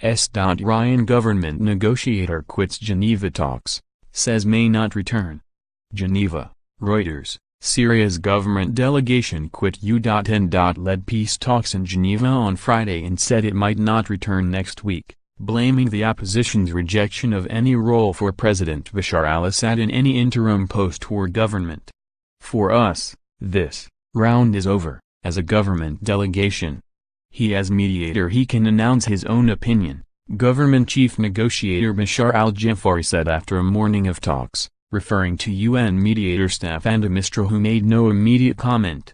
S.yrian government negotiator quits Geneva talks, says may not return. Geneva, Reuters. Syria's government delegation quit U.N.led peace talks in Geneva on Friday and said it might not return next week, blaming the opposition's rejection of any role for President Bashar al-Assad in any interim post-war government. For us, this round is over. As a government delegation, as mediator he can announce his own opinion, government chief negotiator Bashar al-Jafari said after a morning of talks, referring to UN mediator Staffan de Mistura, who made no immediate comment.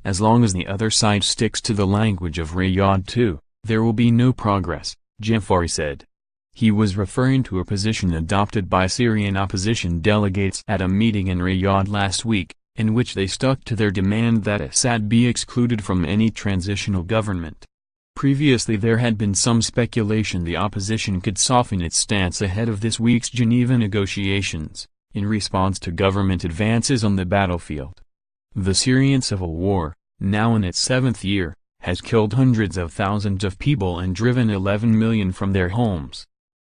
As long as the other side sticks to the language of Riyadh too, there will be no progress, Jafari said. He was referring to a position adopted by Syrian opposition delegates at a meeting in Riyadh last week, in which they stuck to their demand that Assad be excluded from any transitional government. Previously there had been some speculation the opposition could soften its stance ahead of this week's Geneva negotiations, in response to government advances on the battlefield. The Syrian civil war, now in its seventh year, has killed hundreds of thousands of people and driven 11 million from their homes.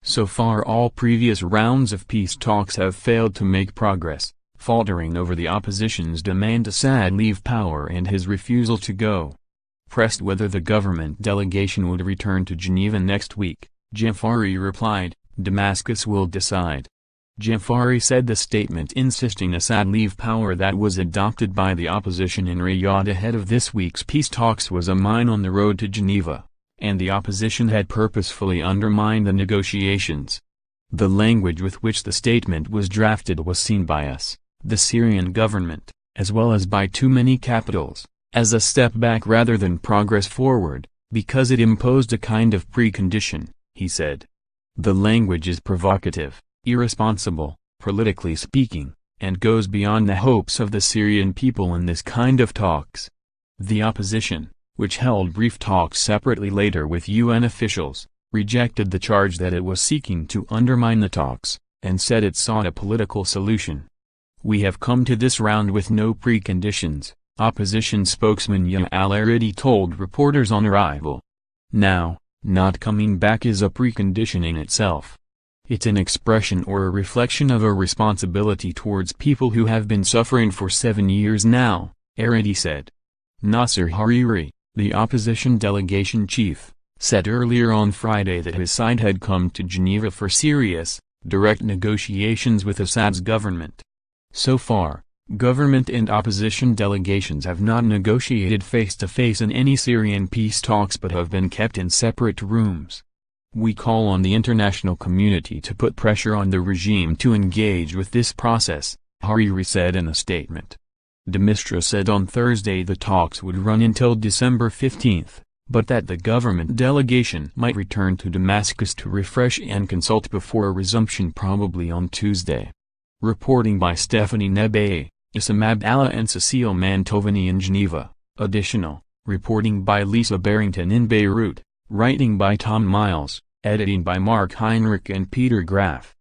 So far all previous rounds of peace talks have failed to make progress, faltering over the opposition's demand Assad leave power and his refusal to go. Pressed whether the government delegation would return to Geneva next week, Jafari replied, "Damascus will decide." Jafari said the statement insisting Assad leave power that was adopted by the opposition in Riyadh ahead of this week's peace talks was a mine on the road to Geneva, and the opposition had purposefully undermined the negotiations. The language with which the statement was drafted was seen by us, the Syrian government, as well as by too many capitals, as a step back rather than progress forward, because it imposed a kind of precondition, he said. The language is provocative, irresponsible, politically speaking, and goes beyond the hopes of the Syrian people in this kind of talks. The opposition, which held brief talks separately later with UN officials, rejected the charge that it was seeking to undermine the talks, and said it sought a political solution. "We have come to this round with no preconditions," opposition spokesman al-Assad told reporters on arrival. Now, not coming back is a precondition in itself. It's an expression or a reflection of a responsibility towards people who have been suffering for 7 years now, Assad said. S.yrian, the opposition delegation chief, said earlier on Friday that his side had come to Geneva for serious, direct negotiations with Assad's government. So far, government and opposition delegations have not negotiated face-to-face in any Syrian peace talks but have been kept in separate rooms. "We call on the international community to put pressure on the regime to engage with this process," Assad said in a statement. De Mistura said on Thursday the talks would run until December 15, but that the government delegation might return to Damascus to refresh and consult before a resumption probably on Tuesday. Reporting by Staffan de Mistura, Issam Abdallah and Cecile Mantovani in Geneva. Additional, reporting by Lisa Barrington in Beirut, writing by Tom Miles, editing by Mark Heinrich and Peter Graff.